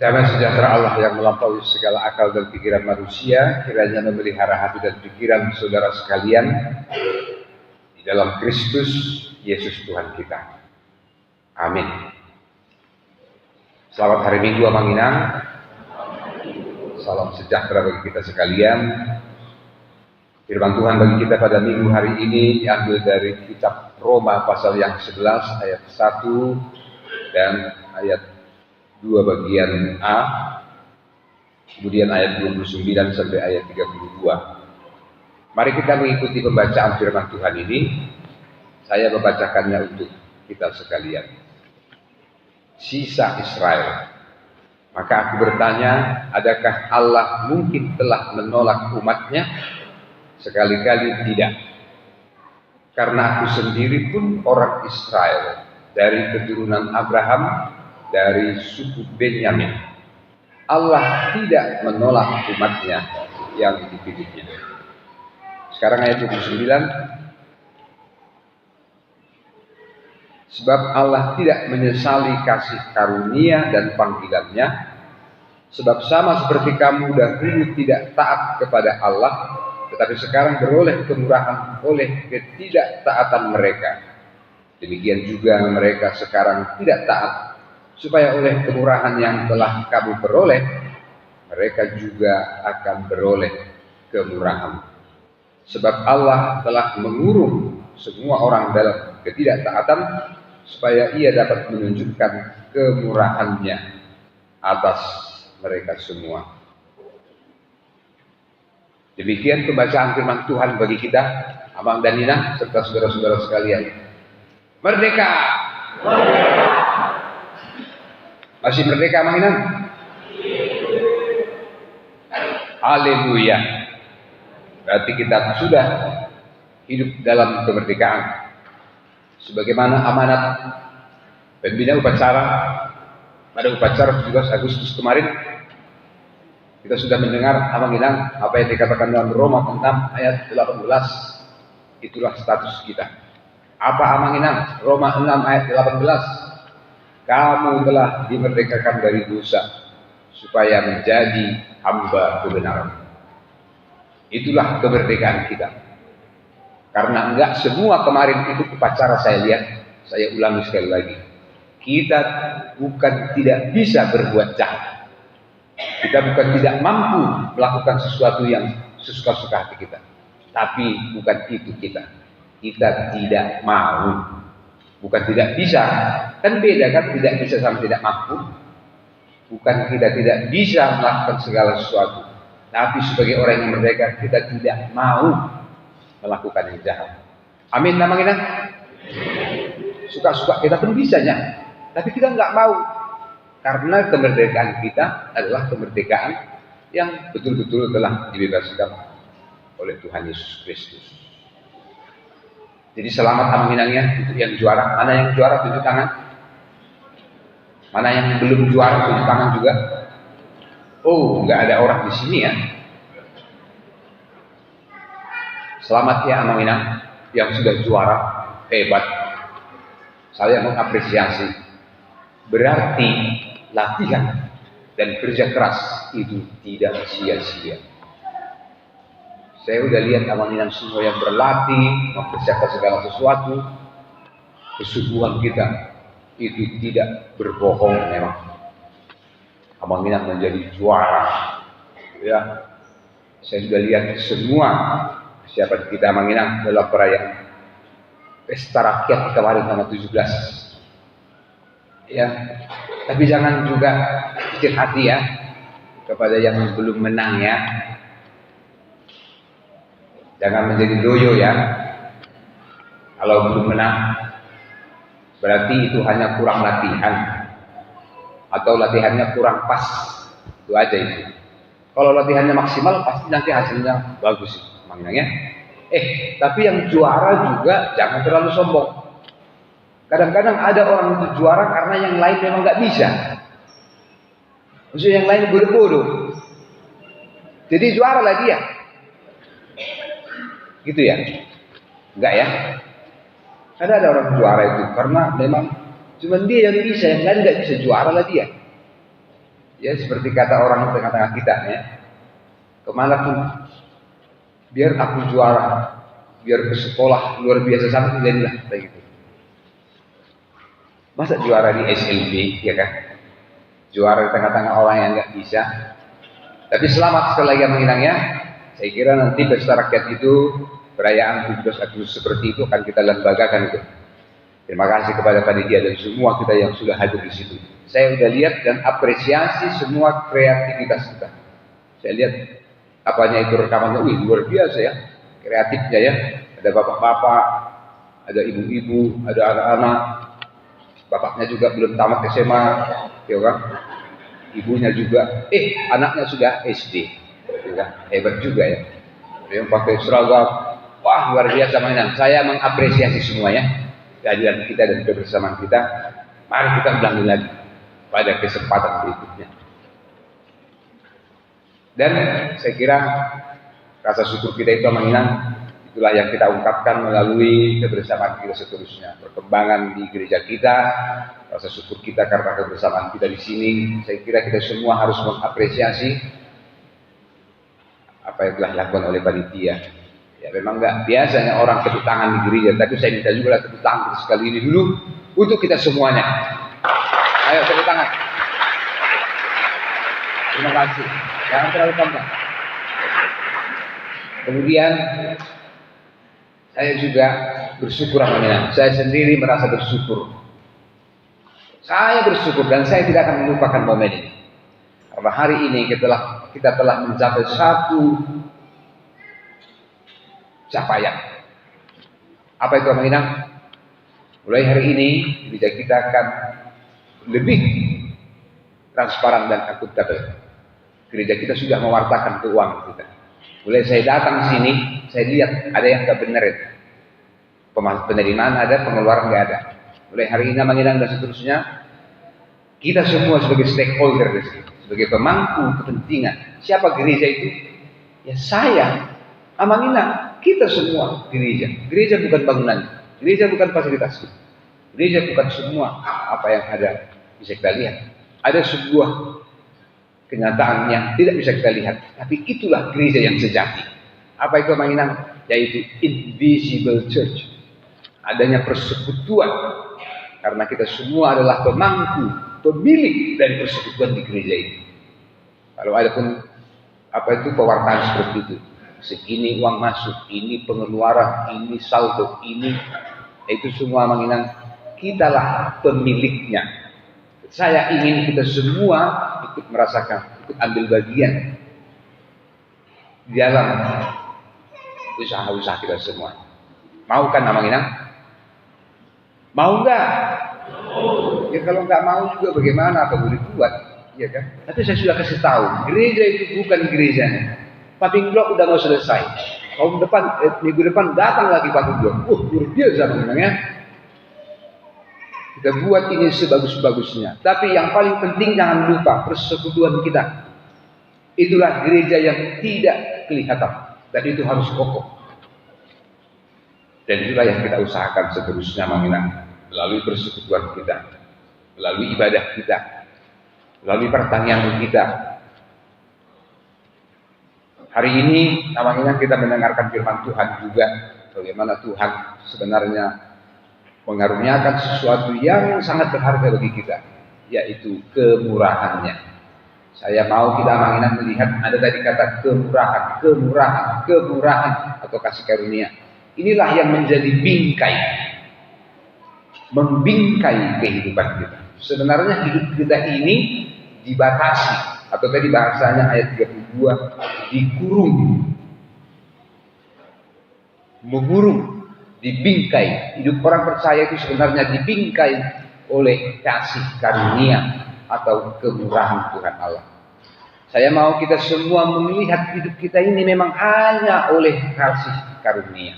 Damai sejahtera Allah yang melampaui segala akal dan pikiran manusia kiranya memelihara hati dan pikiran saudara sekalian di dalam Kristus Yesus Tuhan kita. Amin. Selamat hari Minggu Amang Inang. Salam sejahtera bagi kita sekalian. Firman Tuhan bagi kita pada minggu hari ini diambil dari kitab Roma pasal yang 11 ayat 1 dan ayat 2 bagian A, kemudian ayat 29 sampai ayat 32. Mari kita mengikuti pembacaan firman Tuhan ini. Saya membacakannya untuk kita sekalian. Sisa Israel. Maka aku bertanya, adakah Allah mungkin telah menolak umatnya? Sekali-kali tidak. Karena aku sendiri pun orang Israel, dari keturunan Abraham, dari suku Benyamin. Allah tidak menolak umatnya yang dipilihnya. Sekarang ayat 29. Sebab Allah tidak menyesali kasih karunia dan panggilannya. Sebab sama seperti kamu dahulu tidak taat kepada Allah, tetapi sekarang beroleh kemurahan oleh ketidaktaatan mereka. Demikian juga mereka sekarang tidak taat, supaya oleh kemurahan yang telah kamu peroleh, mereka juga akan beroleh kemurahan. Sebab Allah telah mengurung semua orang dalam ketidaktaatan, supaya ia dapat menunjukkan kemurahannya atas mereka semua. Demikian pembacaan firman Tuhan bagi kita, Amang dan Nina, serta saudara-saudara sekalian. Merdeka! Merdeka! Masih merdeka, Amang Nina? Haleluya! Berarti kita sudah hidup dalam kemerdekaan. Sebagaimana amanat pembina upacara pada upacara 17 Agustus kemarin, kita sudah mendengar Amang Inang apa yang dikatakan dalam Roma 6 ayat 18. Itulah status kita. Apa Amang Inang? Roma 6 ayat 18. Kamu telah dimerdekakan dari dosa supaya menjadi hamba kebenaran. Itulah kemerdekaan kita. Karena enggak semua kemarin itu upacara saya lihat, saya ulangi sekali lagi. Kita bukan tidak bisa berbuat jahat. Kita bukan tidak mampu melakukan sesuatu yang sesuka-suka hati kita. Tapi bukan itu kita. Kita tidak mau. Bukan tidak bisa. Kan beda kan, tidak bisa sama tidak mampu. Bukan kita tidak bisa melakukan segala sesuatu. Tapi sebagai orang yang merdeka, kita tidak mau melakukan yang jahat. Amin namanya. Suka-suka kita pun bisanya. Tapi kita nggak mau. Karena kemerdekaan kita adalah kemerdekaan yang betul-betul telah dibebaskan oleh Tuhan Yesus Kristus. Jadi selamat aminannya untuk yang juara. Mana yang juara tunjuk tangan? Mana yang belum juara tunjuk tangan juga? Oh, nggak ada orang di sini ya. Selamat ya Amang Inang yang sudah juara, hebat. Saya mengapresiasi. Berarti latihan dan kerja keras itu tidak sia-sia. Saya udah lihat Amang Inang semua yang berlatih, mempersiapkan segala sesuatu. Kesungguhan kita itu tidak berbohong memang. Amang Inang menjadi juara. Ya, saya sudah lihat semua siapa kita Amang Inang dalam perayaan pesta rakyat kemarin tanggal 17. Ya, tapi jangan juga kecil hati ya kepada yang belum menang ya. Jangan menjadi loyo ya. Kalau belum menang, berarti itu hanya kurang latihan atau latihannya kurang pas. Itu aja itu. Kalau latihannya maksimal, pasti nanti hasilnya bagus maknanya. Tapi yang juara juga jangan terlalu sombong. Kadang-kadang ada orang itu juara karena yang lain memang nggak bisa. Maksudnya yang lain bodoh-bodoh. Jadi juara lah dia. Gitu ya? Enggak ya? Ada orang juara itu karena memang cuma dia yang bisa, yang lain nggak bisa, juara lah dia. Ya seperti kata orang di tengah-tengah kita ya, kemanapun biar aku juara, biar ke sekolah luar biasa sama jadilah kayak gitu. Masa juara di SLB ya kan? Juara di tengah-tengah orang yang nggak bisa. Tapi selamat sekali lagi menghilangnya. Saya kira nanti pesta rakyat itu perayaan 17 Agustus seperti itu akan kita lembagakan itu. Terima kasih kepada panitia dan semua kita yang sudah hadir di situ. Saya sudah lihat dan apresiasi semua kreativitas kita. Saya lihat apanya itu rekamannya, luar biasa ya, kreatifnya ya. Ada bapak-bapak, ada ibu-ibu, ada anak-anak. Bapaknya juga belum tamat SMA, ya kan? Ibunya juga, anaknya sudah SD, ya, hebat juga ya. Yang pakai seragam, wah luar biasa mainan. Saya mengapresiasi semuanya. Kehadiran kita dan kebersamaan kita, mari kita ulangi lagi pada kesempatan berikutnya. Dan saya kira rasa syukur kita itu menginang, itulah yang kita ungkapkan melalui kebersamaan kita seterusnya. Perkembangan di gereja kita, rasa syukur kita karena kebersamaan kita di sini. Saya kira kita semua harus mengapresiasi apa yang telah dilakukan oleh panitia. Ya memang nggak biasanya orang tepuk tangan di gereja, tapi saya minta juga tepuk tangan sekali ini dulu untuk kita semuanya. Ayo tepuk tangan. Terima kasih. Jangan terlalu gampang. Kemudian saya juga bersyukur amannya. Saya sendiri merasa bersyukur. Saya bersyukur dan saya tidak akan melupakan momen ini. Karena hari ini kita telah mencapai satu capaian. Apa itu Aminah? Mulai hari ini gereja kita akan lebih transparan dan akuntabel. Gereja kita sudah mewartakan keuangan kita. Mulai saya datang sini, saya lihat ada yang nggak benar itu. Penerimaan ada, pengeluaran nggak ada. Mulai hari ini Aminah dan seterusnya, kita semua sebagai stakeholder di sini, sebagai pemangku kepentingan. Siapa gereja itu? Ya saya, Aminah. Kita semua gereja. Gereja bukan bangunan. Gereja bukan fasilitas. Gereja bukan semua apa yang ada bisa kita lihat. Ada sebuah kenyataan yang tidak bisa kita lihat. Tapi itulah gereja yang sejati. Apa itu mainan? Yaitu invisible church. Adanya persekutuan. Karena kita semua adalah pemangku, pemilik dari persekutuan di gereja ini. Kalau ada pun apa itu pewartaan seperti itu. Segini uang masuk, ini pengeluaran, ini saldo, ini itu semua mengingat kitalah pemiliknya. Saya ingin kita semua ikut merasakan, ikut ambil bagian di dalam usaha-usaha kita semua. Mau kan mengingat? Mau enggak? Ya kalau enggak mau juga bagaimana? Apa boleh buat? Ya kan? Tapi saya sudah kasih tahu, gereja itu bukan gerejanya. Pumping block udah mau selesai. Minggu depan datang lagi pumping block. Luar biasa namanya. Kita buat ini sebagus-bagusnya. Tapi yang paling penting jangan lupa persekutuan kita. Itulah gereja yang tidak kelihatan. Dan itu harus kokoh. Dan itulah yang kita usahakan seterusnya mengenang. Melalui persekutuan kita. Melalui ibadah kita. Melalui pertanyaan kita. Hari ini namanya kita mendengarkan firman Tuhan juga. Bagaimana Tuhan sebenarnya mengaruniakan sesuatu yang sangat berharga bagi kita. Yaitu kemurahannya. Saya mau kita mengingat melihat ada tadi kata kemurahan atau kasih karunia. Inilah yang menjadi bingkai. Membingkai kehidupan kita. Sebenarnya hidup kita ini dibatasi. Atau tadi bahasanya ayat 32 dikurung, mengurung, dibingkai. Hidup orang percaya itu sebenarnya dibingkai oleh kasih karunia atau kemurahan Tuhan Allah. Saya mau kita semua melihat hidup kita ini memang hanya oleh kasih karunia,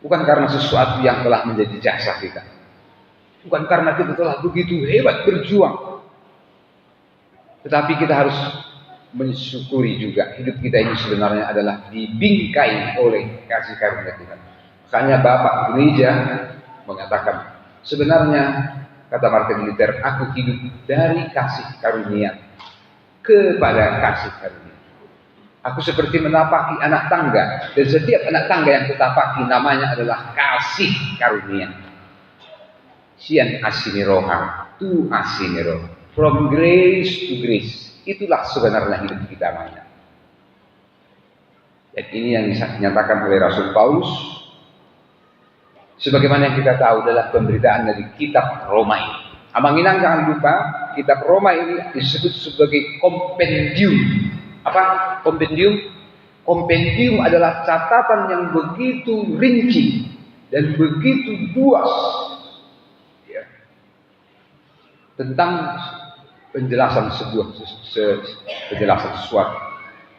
bukan karena sesuatu yang telah menjadi jasa kita, bukan karena kita telah begitu hebat berjuang. Tetapi kita harus mensyukuri juga hidup kita ini sebenarnya adalah dibingkai oleh kasih karunia Tuhan. Makanya Bapak Gereja mengatakan sebenarnya kata Martin Luther, aku hidup dari kasih karunia kepada kasih karunia. Aku seperti menapaki anak tangga, dan setiap anak tangga yang kutapaki namanya adalah kasih karunia. Sian asiniroha, tu asiniroha, from grace to grace. Itulah sebenarnya hidup kita namanya. Dan ini yang dinyatakan oleh Rasul Paulus, sebagaimana yang kita tahu dalam pemberitaan dari kitab Roma ini. Amanginang jangan lupa, kitab Roma ini disebut sebagai kompendium. Apa kompendium? Kompendium adalah catatan yang begitu rinci dan begitu luas ya, tentang penjelasan penjelasan sesuatu.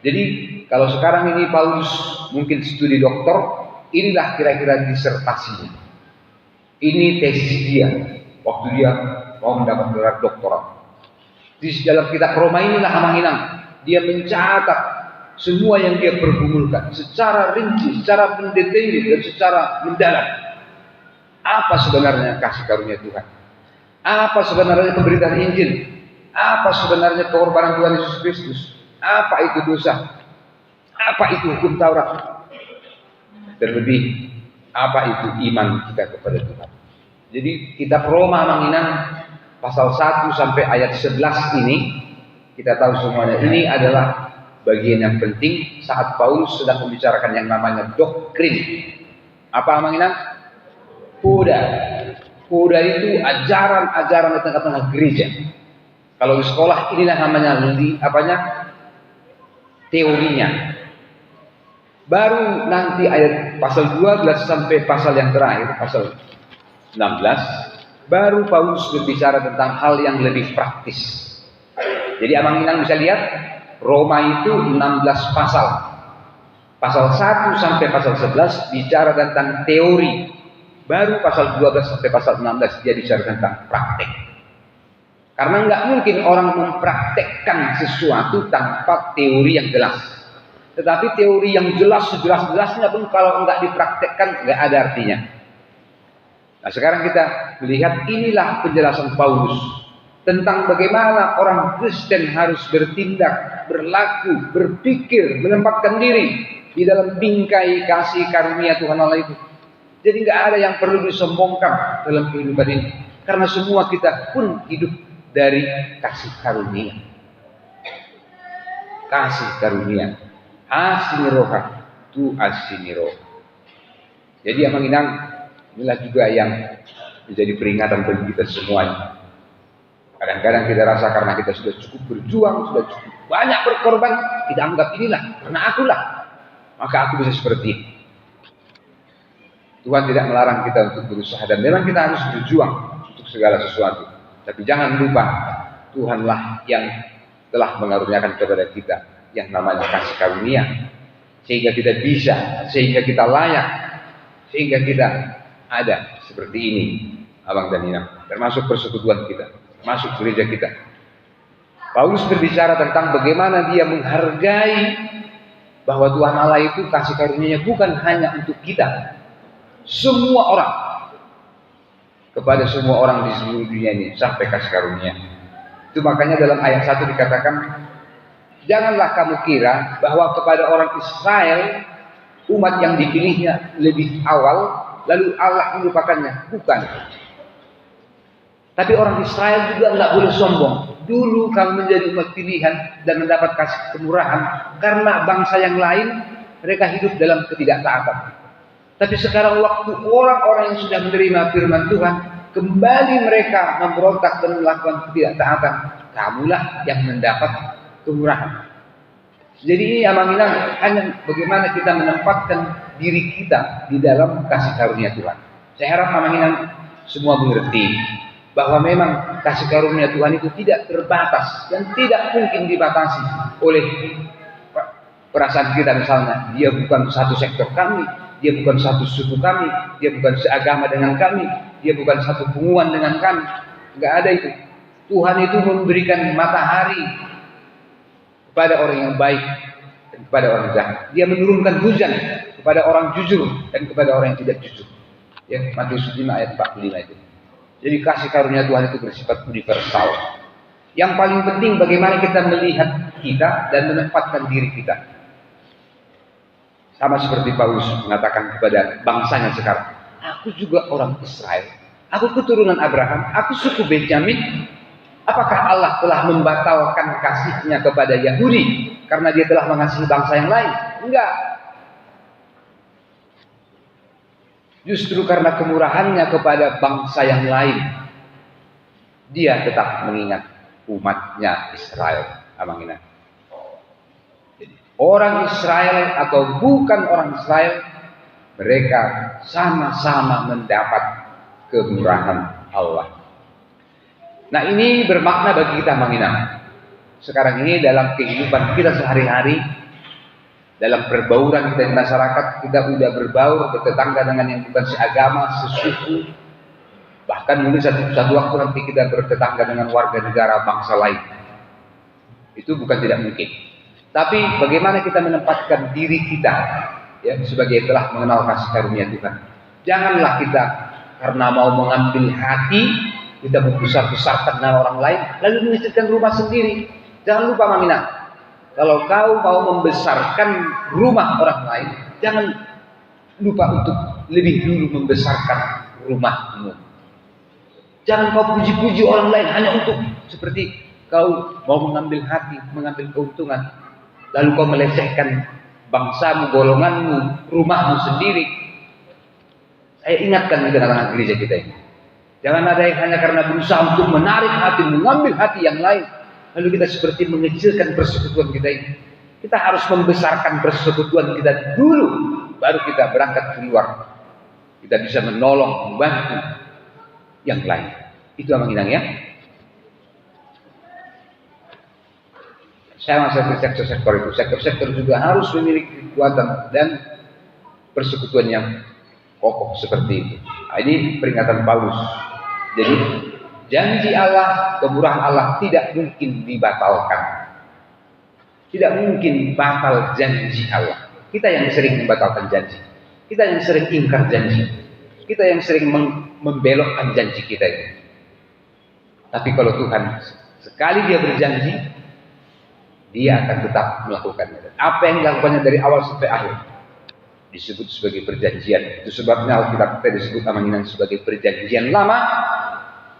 Jadi kalau sekarang ini Paulus mungkin studi doktor, inilah kira-kira disertasinya. Ini tesis dia waktu dia mau mendapat gelar doktorat. Di dalam kitab Roma inilah Amanginang, dia mencatat semua yang dia pergumulkan secara rinci, secara mendetail dan secara mendalam. Apa sebenarnya kasih karunia Tuhan? Apa sebenarnya pemberitaan Injil? Apa sebenarnya pengorbanan Tuhan Yesus Kristus? Apa itu dosa? Apa itu hukum Taurat? Terlebih, apa itu iman kita kepada Tuhan? Jadi kitab Roma Amanginang pasal 1 sampai ayat 11 ini, kita tahu semuanya ini adalah bagian yang penting saat Paulus sedang membicarakan yang namanya doktrin. Apa Amanginang? Koda. Koda itu ajaran-ajaran di tengah-tengah gereja. Kalau di sekolah inilah namanya teorinya. Baru nanti ayat pasal 12 sampai pasal yang terakhir, pasal 16, baru Paulus berbicara tentang hal yang lebih praktis. Jadi Amanginang bisa lihat, Roma itu 16 pasal. Pasal 1 sampai pasal 11 bicara tentang teori. Baru pasal 12 sampai pasal 16 dia bicara tentang praktek. Karena nggak mungkin orang mempraktekkan sesuatu tanpa teori yang jelas. Tetapi teori yang jelas, sejelas-jelasnya pun kalau nggak dipraktekkan nggak ada artinya. Nah sekarang kita melihat inilah penjelasan Paulus tentang bagaimana orang Kristen harus bertindak, berlaku, berpikir, menempatkan diri di dalam bingkai kasih karunia Tuhan Allah itu. Jadi nggak ada yang perlu disombongkan dalam kehidupan ini, karena semua kita pun hidup dari kasih karunia. Kasih karunia. Asiniroha tu asiniroha. Jadi Amanginang, inilah juga yang menjadi peringatan bagi kita semuanya. Kadang-kadang kita rasa karena kita sudah cukup berjuang, sudah cukup banyak berkorban, kita anggap inilah karena akulah, maka aku bisa seperti ini. Tuhan tidak melarang kita untuk berusaha, dan memang kita harus berjuang untuk segala sesuatu. Tapi jangan lupa, Tuhanlah yang telah mengaruniakan kepada kita yang namanya kasih karunia, sehingga kita bisa, sehingga kita layak, sehingga kita ada seperti ini, Abang dan Nina, termasuk persekutuan kita, termasuk gereja kita. Paulus berbicara tentang bagaimana dia menghargai bahwa Tuhan Allah itu kasih karunia-Nya bukan hanya untuk kita, semua orang, kepada semua orang di seluruh dunia ini sampai kasih karunia. Itu makanya dalam ayat 1 dikatakan, janganlah kamu kira bahwa kepada orang Israel, umat yang dipilihnya lebih awal, lalu Allah melupakannya. Bukan. Tapi orang Israel juga nggak boleh sombong. Dulu kamu menjadi umat pilihan dan mendapat kasih kemurahan karena bangsa yang lain mereka hidup dalam ketidaktaatan. Tapi sekarang waktu orang-orang yang sudah menerima firman Tuhan, kembali mereka memberontak dan melakukan ketidaktaatan, kamulah yang mendapat kemurahan. Jadi ini Amanginang hanya bagaimana kita menempatkan diri kita di dalam kasih karunia Tuhan. Saya harap Amanginang semua mengerti bahwa memang kasih karunia Tuhan itu tidak terbatas dan tidak mungkin dibatasi oleh perasaan kita. Misalnya, dia bukan satu sektor kami, dia bukan satu suku kami, dia bukan seagama dengan kami, dia bukan satu hubungan dengan kami. Enggak ada itu. Tuhan itu memberikan matahari kepada orang yang baik dan kepada orang jahat. Dia menurunkan hujan kepada orang jujur dan kepada orang yang tidak jujur. Ya, Matius 5 ayat 45 itu. Jadi kasih karunia Tuhan itu bersifat universal. Yang paling penting bagaimana kita melihat kita dan menempatkan diri kita. Sama seperti Paulus mengatakan kepada bangsanya sekarang, aku juga orang Israel, aku keturunan Abraham, aku suku Benjamin. Apakah Allah telah membatalkan kasihnya kepada Yahudi karena dia telah mengasihi bangsa yang lain? Enggak. Justru karena kemurahannya kepada bangsa yang lain, dia tetap mengingat umatnya Israel. Amangina. Jadi, orang Israel atau bukan orang Israel, mereka sama-sama mendapat kemurahan Allah. Nah, ini bermakna bagi kita, Amangina. Sekarang ini dalam kehidupan kita sehari-hari, dalam perbauran kita di masyarakat, kita udah berbaur, bertetangga dengan yang bukan seagama, sesuku. Bahkan mungkin satu waktu nanti kita bertetangga dengan warga negara bangsa lain. Itu bukan tidak mungkin. Tapi bagaimana kita menempatkan diri kita ya sebagai telah mengenal kasih karunia Tuhan. Janganlah kita karena mau mengambil hati, kita membesar-besarkan nama orang lain, lalu mengecilkan rumah sendiri. Jangan lupa, Mamina, kalau kau mau membesarkan rumah orang lain, jangan lupa untuk lebih dulu membesarkan rumahmu. Jangan kau puji-puji orang lain hanya untuk seperti kau mau mengambil hati, mengambil keuntungan, lalu kau melecehkan bangsamu, golonganmu, rumahmu sendiri. Saya ingatkan di tengah-tengah gereja kita ini. Jangan ada yang hanya karena berusaha untuk menarik hati, mengambil hati yang lain, lalu kita seperti mengecilkan persekutuan kita ini. Kita harus membesarkan persekutuan kita dulu, baru kita berangkat keluar. Kita bisa menolong, membantu yang lain. Itu yang menginang ya. Saya masuk ke sektor-sektor itu. Sektor-sektor juga harus memiliki kekuatan dan persekutuan yang kokoh seperti itu. Nah, ini peringatan Paulus. Jadi janji Allah, kemurahan Allah tidak mungkin dibatalkan. Tidak mungkin batal janji Allah. Kita yang sering membatalkan janji. Kita yang sering ingkar janji. Kita yang sering membelokkan janji kita ini. Tapi kalau Tuhan sekali dia berjanji, dia akan tetap melakukannya. Apa yang dilakukannya dari awal sampai akhir disebut sebagai perjanjian. Itu sebabnya Alkitab kita disebut namanya sebagai perjanjian lama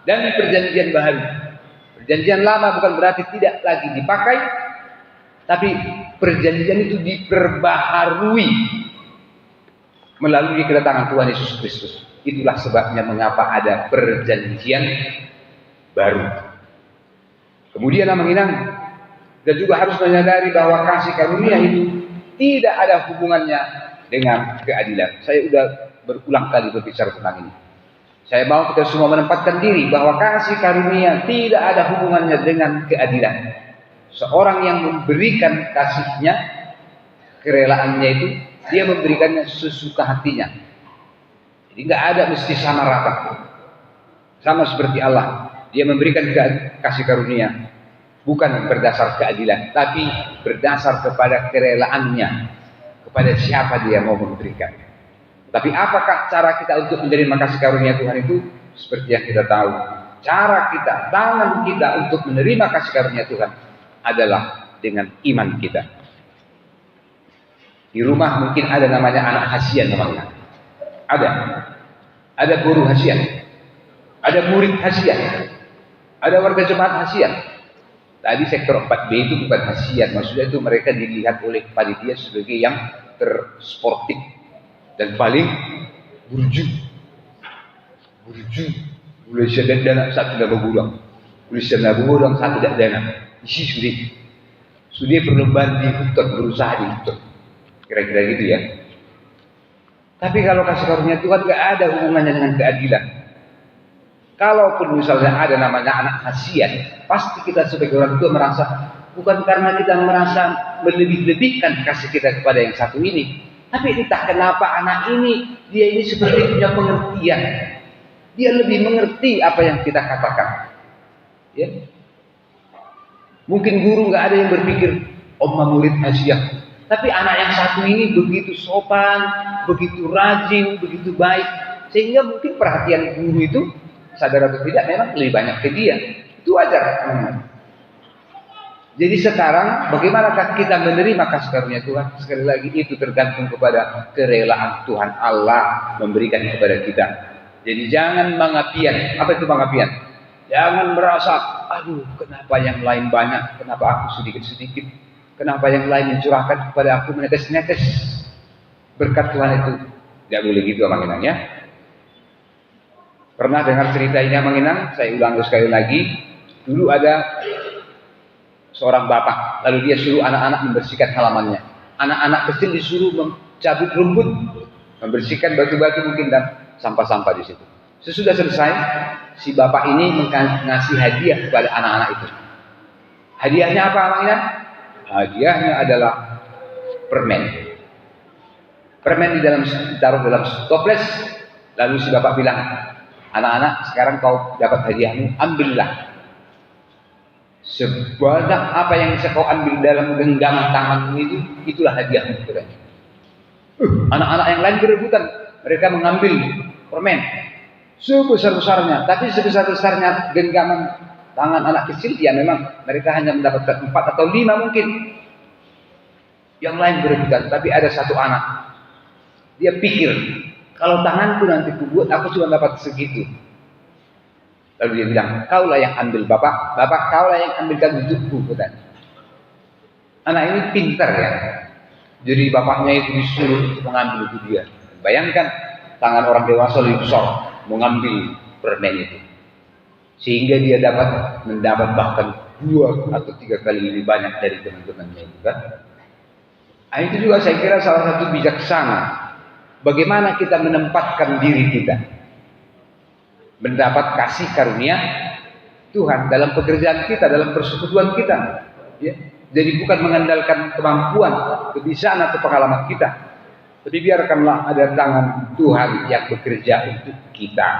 dan perjanjian baru. Perjanjian lama bukan berarti tidak lagi dipakai, tapi perjanjian itu diperbaharui melalui kedatangan Tuhan Yesus Kristus. Itulah sebabnya mengapa ada perjanjian baru. Kemudian menginang dan juga harus menyadari bahwa kasih karunia itu tidak ada hubungannya dengan keadilan. Saya sudah berulang kali berbicara tentang ini. Saya mau kita semua menempatkan diri bahwa kasih karunia tidak ada hubungannya dengan keadilan. Seorang yang memberikan kasihnya, kerelaannya itu, dia memberikannya sesuka hatinya. Jadi nggak ada mesti sama rata. Sama seperti Allah, dia memberikan kasih karunia bukan berdasar keadilan, tapi berdasar kepada kerelaannya, kepada siapa dia mau memberikan. Tapi apakah cara kita untuk menerima kasih karunia Tuhan itu? Seperti yang kita tahu, cara kita, tangan kita untuk menerima kasih karunia Tuhan adalah dengan iman kita. Di rumah mungkin ada namanya anak hasian namanya. Ada guru hasian, ada murid hasian, ada warga jemaat hasian. Tadi sektor 4B itu bukan hasian, maksudnya itu mereka dilihat oleh panitia sebagai yang tersportif dan paling burju, boleh sedang dana satu dah bergurang, boleh sedang bergurang satu dah dana, isi sudah perlombaan di hutan, berusaha di hutan, kira-kira gitu ya. Tapi kalau kasih karunia Tuhan nggak ada hubungannya dengan keadilan. Kalaupun misalnya ada namanya anak hasian, pasti kita sebagai orang tua merasa bukan karena kita merasa melebih-lebihkan kasih kita kepada yang satu ini, tapi entah kenapa anak ini dia ini seperti punya pengertian, dia lebih mengerti apa yang kita katakan. Ya, mungkin guru nggak ada yang berpikir oma murid hasiah, tapi anak yang satu ini begitu sopan, begitu rajin, begitu baik, sehingga mungkin perhatian guru itu sadar atau tidak memang lebih banyak ke dia. Itu wajar. Jadi sekarang bagaimanakah kita menerima kasih karunia Tuhan? Sekali lagi itu tergantung kepada kerelaan Tuhan Allah memberikan kepada kita. Jadi jangan mengapian. Apa itu mengapian? Jangan merasa, aduh kenapa yang lain banyak, kenapa aku sedikit-sedikit, kenapa yang lain mencurahkan kepada aku menetes-netes berkat Tuhan itu. Tidak boleh gitu Abang Inang ya. Pernah dengar cerita ini Abang Inang? Saya ulang sekali lagi. Dulu ada seorang bapak, lalu dia suruh anak-anak membersihkan halamannya. Anak-anak kecil disuruh mencabut rumput, membersihkan batu-batu mungkin dan sampah-sampah di situ. Sesudah selesai, si bapak ini mengasih hadiah kepada anak-anak itu. Hadiahnya apa namanya? Hadiahnya adalah permen. Permen ditaruh dalam toples. Lalu si bapak bilang, anak-anak sekarang kau dapat hadiahmu, ambillah. Sebanyak apa yang bisa kau ambil dalam genggaman tanganmu itu, itulah hadiahmu. Anak-anak yang lain berebutan, mereka mengambil permen sebesar-besarnya, tapi sebesar-besarnya genggaman tangan anak kecil, ya memang mereka hanya mendapatkan 4 atau 5 mungkin. Yang lain berebutan, tapi ada satu anak, dia pikir, kalau tanganku nanti kubuat, aku cuma dapat segitu. Lalu dia bilang, kaulah yang ambil bapak, kaulah yang ambilkan untukku. Anak ini pintar ya. Jadi bapaknya itu disuruh mengambil itu dia. Bayangkan tangan orang dewasa lebih besar mengambil permen itu, sehingga dia mendapat bahkan 2 atau 3 kali lebih banyak dari teman-temannya itu kan. Nah, itu juga saya kira salah satu bijaksana. Bagaimana kita menempatkan diri kita mendapat kasih karunia Tuhan dalam pekerjaan kita, dalam persekutuan kita, ya. Jadi bukan mengandalkan kemampuan, kebisaan atau pengalaman kita, tapi biarkanlah ada tangan Tuhan yang bekerja untuk kita.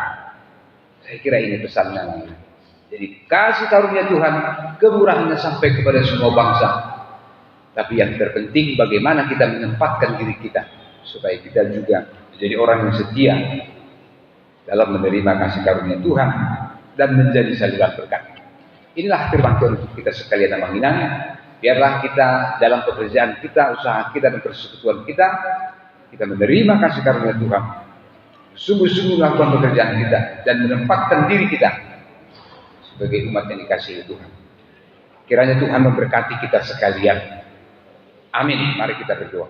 Saya kira ini pesannya. Jadi kasih karunia Tuhan, kemurahannya sampai kepada semua bangsa. Tapi yang terpenting bagaimana kita menempatkan diri kita supaya kita juga menjadi orang yang setia dalam menerima kasih karunia Tuhan dan menjadi saluran berkat. Inilah firman Tuhan untuk kita sekalian Abang Inang. Biarlah kita dalam pekerjaan kita, usaha kita dan persekutuan kita menerima kasih karunia Tuhan, sungguh-sungguh melakukan pekerjaan kita dan menempatkan diri kita sebagai umat yang dikasihi Tuhan. Kiranya Tuhan memberkati kita sekalian. Amin. Mari kita berdoa.